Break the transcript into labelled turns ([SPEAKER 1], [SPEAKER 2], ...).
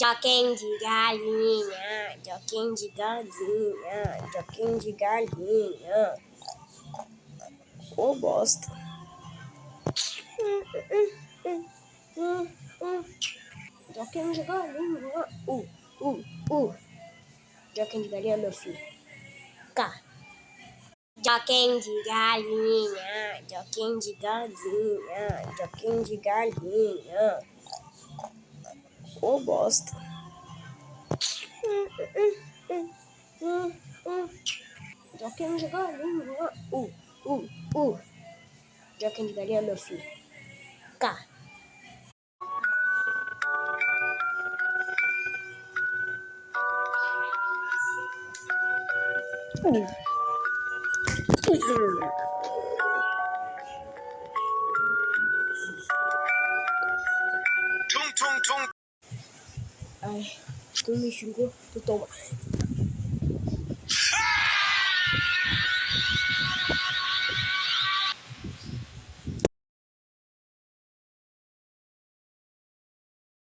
[SPEAKER 1] Joquinho de galinha, joquinho de galinha, joquinho de galinha. Ô bosta. Joquinho de galinha. Joquinho de galinha, meu filho. Cá. Joquinho de galinha, joquinho de galinha, joquinho de galinha. Ô bosta. Joquinho de galinha. Joquinho de galinha, meu filho. Cá. Ai, tu me xingou, tu toma.